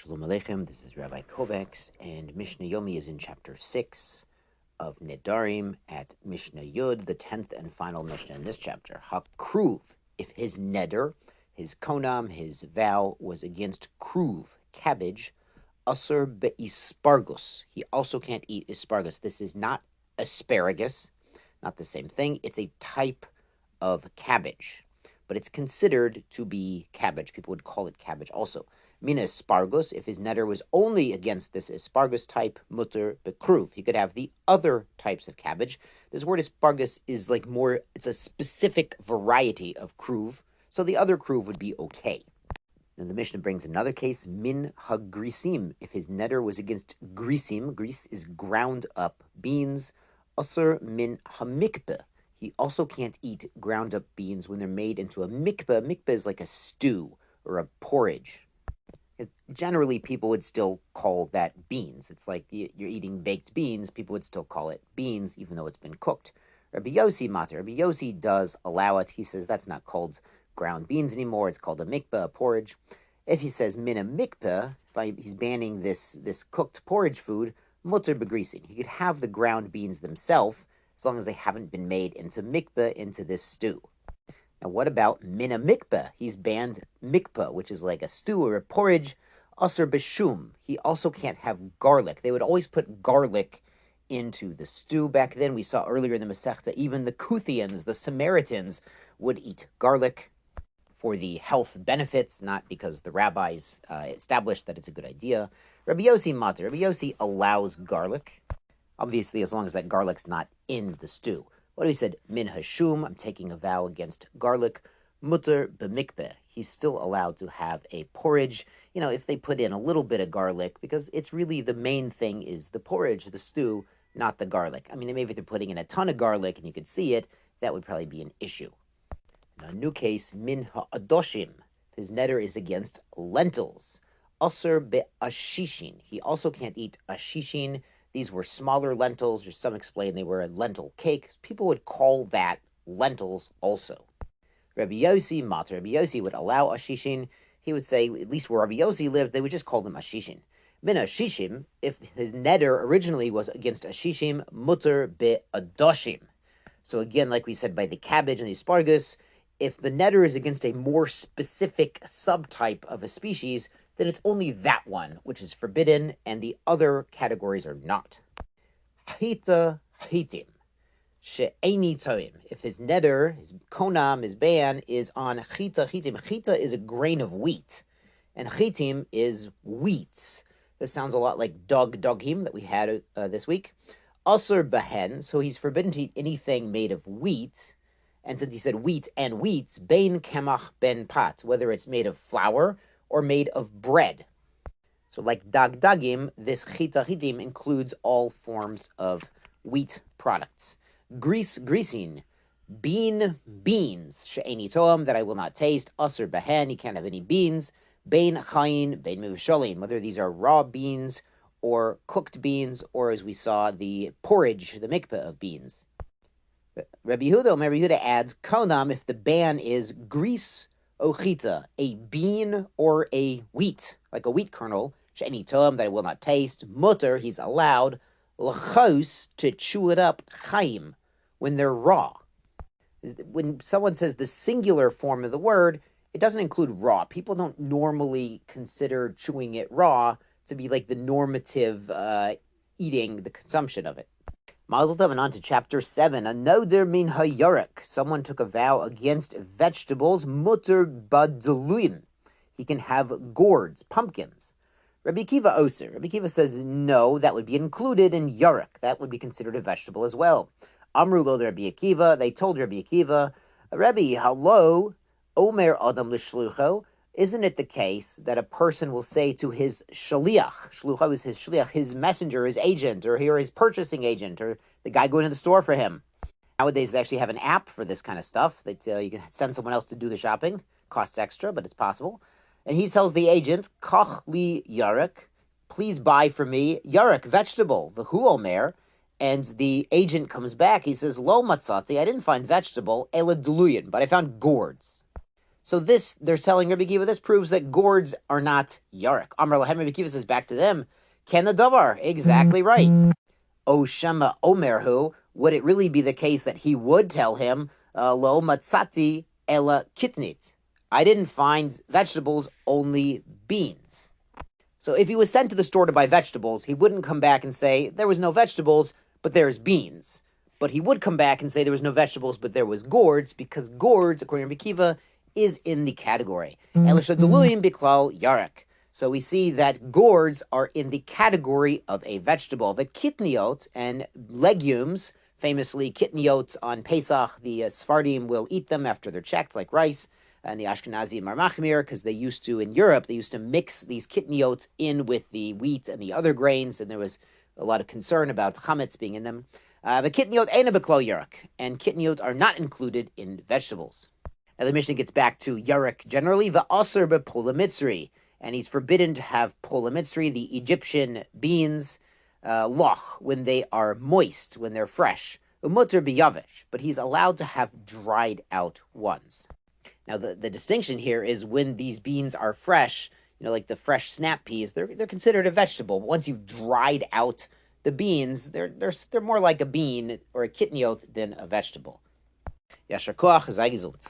Shalom Aleichem, this is Rabbi Kovacs, and Mishnah Yomi is in chapter 6 of Nedarim at Mishnah Yud, the 10th and final Mishnah in this chapter. HaKruv, if his neder, his konam, his vow was against kruv, cabbage, asur be'ispargus. He also can't eat asparagus. This is not asparagus, not the same thing. It's a type of cabbage, but it's considered to be cabbage. People would call it cabbage also. Mina asparagus, if his neder was only against this asparagus type, mutter bekruv. He could have the other types of cabbage. This word asparagus is like more, it's a specific variety of kruv, so the other kruv would be okay. Then the Mishnah brings another case, min hagrisim. If his neder was against grisim, gris is ground up beans, asur min hamikbeh. He also can't eat ground up beans when they're made into a mikbeh. Mikbeh is like a stew or a porridge. Generally, people would still call that beans. It's like you're eating baked beans. People would still call it beans, even though it's been cooked. Rabbi Yossi matter. Rabbi Yossi does allow it. He says that's not called ground beans anymore. It's called a mikbeh, a porridge. If he says min a mikbeh, he's banning this cooked porridge food, mutter begrisin. He could have the ground beans themselves, as long as they haven't been made into mikbeh, into this stew. Now, what about mina mikbeh? He's banned mikbeh, which is like a stew or a porridge. Asur b'shum. He also can't have garlic. They would always put garlic into the stew. Back then, we saw earlier in the Masechta, even the Kuthians, the Samaritans, would eat garlic for the health benefits, not because the rabbis established that it's a good idea. Rabbi Yossi mater. Rabbi Yossi allows garlic, obviously as long as that garlic's not in the stew. What he said, min hashum, I'm taking a vow against garlic, mutter b'mikbeh. He's still allowed to have a porridge, if they put in a little bit of garlic, because it's really the main thing is the porridge, the stew, not the garlic. I mean, maybe if they're putting in a ton of garlic and you could see it, that would probably be an issue. Now, a new case, min ha'adoshim. His neder is against lentils. Asur be'ashishin. He also can't eat ashishin. These were smaller lentils, or some explain they were a lentil cake. People would call that lentils also. Rabbi Yossi mater. Rabbi Yossi would allow ashishin. He would say, at least where Rabbi Yossi lived, they would just call them ashishin. Min ashishim, if his neder originally was against ashishim, mutter be'adoshim. So again, like we said, by the cabbage and the asparagus, if the neder is against a more specific subtype of a species, then it's only that one which is forbidden, and the other categories are not. Chita chitim, she'eni toim. If his neder, his konam, his ban is on chita chitim. Chita is a grain of wheat, and chitim is wheats. This sounds a lot like dogim that we had this week. Asur behen, so he's forbidden to eat anything made of wheat. And since he said wheat and wheats, bein kemach ben pat, whether it's made of flour or made of bread. So like dagim, this chita chitim includes all forms of wheat products. Grisin, beans, she'eni toam, that I will not taste. Asur behen, he can't have any beans. Bein chayin, bein mivsholim, whether these are raw beans or cooked beans, or as we saw, the porridge, the mikveh of beans. Rabbi Yehuda adds, konam, if the ban is gris ochita, a bean or a wheat, like a wheat kernel, she'eni toam, that I will not taste. Mutter, he's allowed, l'chos, to chew it up, chaim, when they're raw. When someone says the singular form of the word, it doesn't include raw. People don't normally consider chewing it raw to be like the normative eating, the consumption of it. Mazel tov, and on to chapter 7. A noder min hayorek. Someone took a vow against vegetables. Mutter badluim. He can have gourds, pumpkins. Rabbi Kiva oser. Rabbi Kiva says no, that would be included in yorek. That would be considered a vegetable as well. Amru lo Rabbi Akiva. They told Rabbi Akiva, Rabbi, hello, omer adam l'shlucho. Isn't it the case that a person will say to his shaliach, shlucha is his shaliach, his messenger, his agent, or his purchasing agent, or the guy going to the store for him? Nowadays, they actually have an app for this kind of stuff. That you can send someone else to do the shopping. Costs extra, but it's possible. And he tells the agent, koch li yarek, please buy for me yarek, vegetable, v'hu omer. And the agent comes back, he says, lo matzati, I didn't find vegetable, ela deluyan, but I found gourds. So this, they're telling Rabbi Akiva, this proves that gourds are not yarek. Amar lahem, Rabbi Akiva says back to them, Ken the davar, exactly right. O shema omerhu, would it really be the case that he would tell him, lo matzati ela kitnit? I didn't find vegetables, only beans. So if he was sent to the store to buy vegetables, he wouldn't come back and say, there was no vegetables, but there's beans. But he would come back and say there was no vegetables, but there was gourds, because gourds, according to Rabbi Akiva, is in the category. Elisha deluim biklal yarek. So we see that gourds are in the category of a vegetable. The kitniot and legumes, famously kitniot on Pesach, the Sephardim will eat them after they're checked, like rice, and the Ashkenazi and Marmachmir, because they used to, in Europe, they used to mix these kitniot in with the wheat and the other grains, and there was a lot of concern about chametz being in them. The kitniot eina b'klal yarek, and kitniot are not included in vegetables. Now the Mishnah gets back to yarek generally, v'aser b'pola mitzri, and he's forbidden to have pola mitzri, the Egyptian beans, loch, when they are moist, when they're fresh, umuter b'yavesh, but he's allowed to have dried out ones. Now the distinction here is when these beans are fresh, like the fresh snap peas, they're considered a vegetable. But once you've dried out the beans, they're more like a bean or a kitniot than a vegetable. Yashar koach, sei gesund.